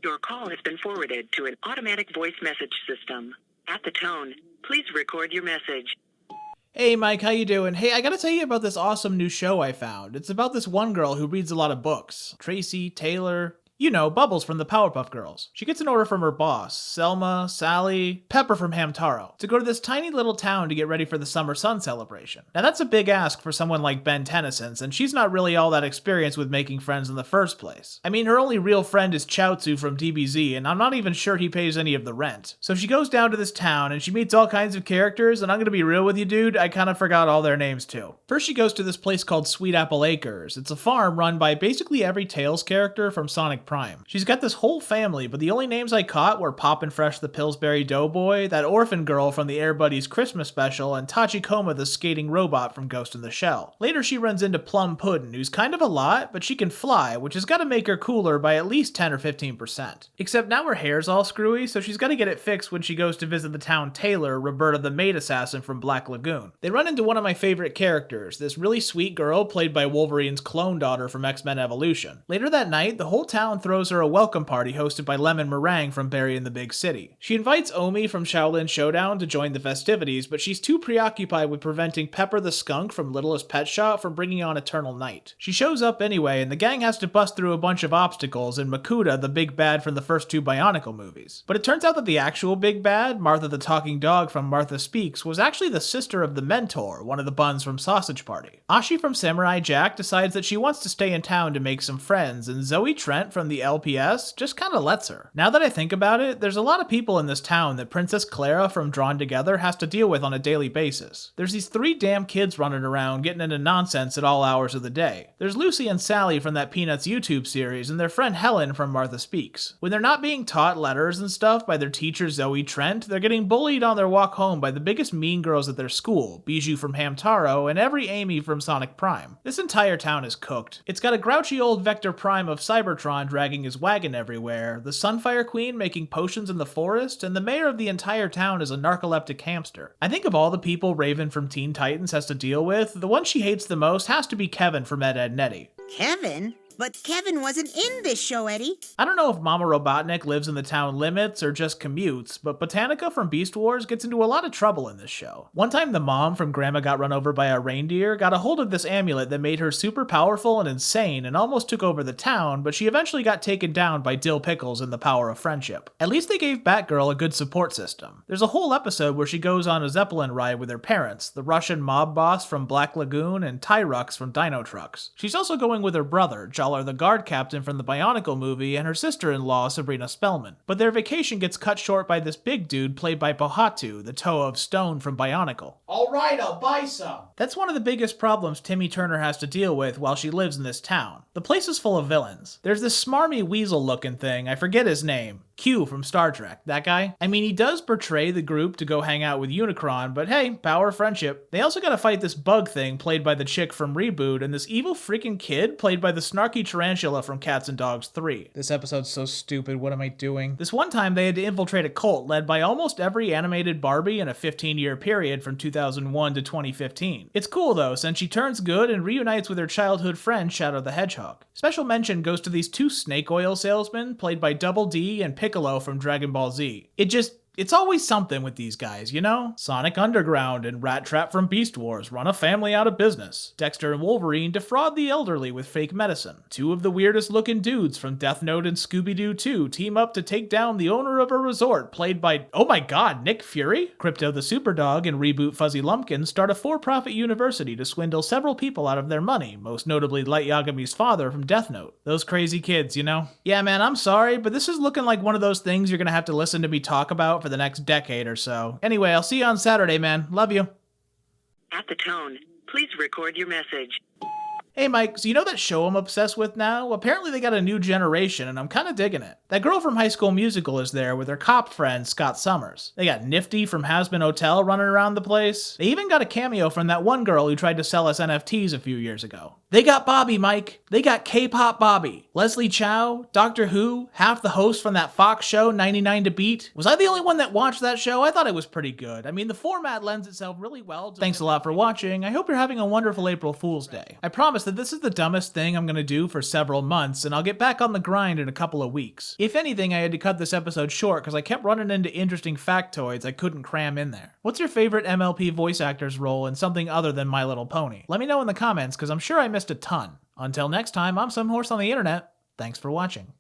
Your call has been forwarded to an automatic voice message system. At the tone, please record your message. Hey Mike, how you doing? Hey, I gotta tell you about this awesome new show I found. It's about this one girl who reads a lot of books. Tracy, Taylor, you know, Bubbles from the Powerpuff Girls. She gets an order from her boss, Selma, Sally, Pepper from Hamtaro, to go to this tiny little town to get ready for the summer sun celebration. Now that's a big ask for someone like Ben Tennyson, since she's not really all that experienced with making friends in the first place. I mean, her only real friend is Chaozu from DBZ, and I'm not even sure he pays any of the rent. So she goes down to this town, and she meets all kinds of characters, and I'm gonna be real with you, dude, I kinda forgot all their names too. First she goes to this place called Sweet Apple Acres. It's a farm run by basically every Tails character from Sonic Prime. She's got this whole family, but the only names I caught were Poppin' Fresh the Pillsbury Doughboy, that orphan girl from the Air Buddies Christmas special, and Tachikoma the skating robot from Ghost in the Shell. Later she runs into Plum Puddin', who's kind of a lot, but she can fly, which has gotta make her cooler by at least 10 or 15%. Except now her hair's all screwy, so she's gotta get it fixed when she goes to visit the town Taylor, Roberta the maid assassin from Black Lagoon. They run into one of my favorite characters, this really sweet girl played by Wolverine's clone daughter from X-Men Evolution. Later that night, the whole town throws her a welcome party hosted by Lemon Meringue from Barry in the Big City. She invites Omi from Shaolin Showdown to join the festivities, but she's too preoccupied with preventing Pepper the Skunk from Littlest Pet Shop from bringing on Eternal Night. She shows up anyway, and the gang has to bust through a bunch of obstacles, and Makuta, the big bad from the first two Bionicle movies. But it turns out that the actual big bad, Martha the Talking Dog from Martha Speaks, was actually the sister of the Mentor, one of the buns from Sausage Party. Ashi from Samurai Jack decides that she wants to stay in town to make some friends, and Zoe Trent from the LPS just kinda lets her. Now that I think about it, there's a lot of people in this town that Princess Clara from Drawn Together has to deal with on a daily basis. There's these 3 damn kids running around getting into nonsense at all hours of the day. There's Lucy and Sally from that Peanuts YouTube series, and their friend Helen from Martha Speaks. When they're not being taught letters and stuff by their teacher Zoe Trent, they're getting bullied on their walk home by the biggest mean girls at their school, Bijou from Hamtaro, and every Amy from Sonic Prime. This entire town is cooked. It's got a grouchy old Vector Prime of Cybertron dragging his wagon everywhere, the Sunfire Queen making potions in the forest, and the mayor of the entire town is a narcoleptic hamster. I think of all the people Raven from Teen Titans has to deal with, the one she hates the most has to be Kevin from Ed, Edd n Eddy. Kevin? But Kevin wasn't in this show, Eddie. I don't know if Mama Robotnik lives in the town limits or just commutes, but Botanica from Beast Wars gets into a lot of trouble in this show. One time the mom from Grandma Got Run Over by a Reindeer got a hold of this amulet that made her super powerful and insane and almost took over the town, but she eventually got taken down by Dill Pickles in The Power of Friendship. At least they gave Batgirl a good support system. There's a whole episode where she goes on a Zeppelin ride with her parents, the Russian mob boss from Black Lagoon and Tyrux from Dino Trucks. She's also going with her brother, Jaller the guard captain from the Bionicle movie, and her sister-in-law, Sabrina Spellman. But their vacation gets cut short by this big dude played by Pohatu, the toe of stone from Bionicle. Alright, I'll buy some. That's one of the biggest problems Timmy Turner has to deal with while she lives in this town. The place is full of villains. There's this smarmy weasel-looking thing, I forget his name. Q from Star Trek, that guy? I mean, he does betray the group to go hang out with Unicron, but hey, power of friendship. They also gotta fight this bug thing played by the chick from Reboot, and this evil freaking kid played by the snarky tarantula from Cats and Dogs 3. This episode's so stupid, what am I doing? This one time they had to infiltrate a cult led by almost every animated Barbie in a 15-year period from 2001 to 2015. It's cool though, since she turns good and reunites with her childhood friend Shadow the Hedgehog. Special mention goes to these 2 snake oil salesmen played by Double D and Piccolo from Dragon Ball Z. It's always something with these guys, you know? Sonic Underground and Rat Trap from Beast Wars run a family out of business. Dexter and Wolverine defraud the elderly with fake medicine. 2 of the weirdest looking dudes from Death Note and Scooby-Doo 2 team up to take down the owner of a resort played by, oh my god, Nick Fury? Crypto the Superdog and Reboot Fuzzy Lumpkin start a for-profit university to swindle several people out of their money, most notably Light Yagami's father from Death Note. Those crazy kids, you know? Yeah man, I'm sorry, but this is looking like one of those things you're gonna have to listen to me talk about for the next decade or so. Anyway, I'll see you on Saturday, man. Love you. At the tone, please record your message. Hey Mike, so you know that show I'm obsessed with now? Apparently they got a new generation and I'm kinda digging it. That girl from High School Musical is there with her cop friend Scott Summers. They got Nifty from Hazbin Hotel running around the place. They even got a cameo from that one girl who tried to sell us NFTs a few years ago. They got Bobby, Mike. They got K-pop Bobby. Leslie Chow, Doctor Who, half the hosts from that Fox show 99 to Beat. Was I the only one that watched that show? I thought it was pretty good. I mean, the format lends itself really well to... Thanks a lot for watching. I hope you're having a wonderful April Fool's Day. I promise that this is the dumbest thing I'm gonna do for several months, and I'll get back on the grind in a couple of weeks. If anything, I had to cut this episode short because I kept running into interesting factoids I couldn't cram in there. What's your favorite MLP voice actor's role in something other than My Little Pony? Let me know in the comments because I'm sure I missed a ton. Until next time, I'm some horse on the internet. Thanks for watching.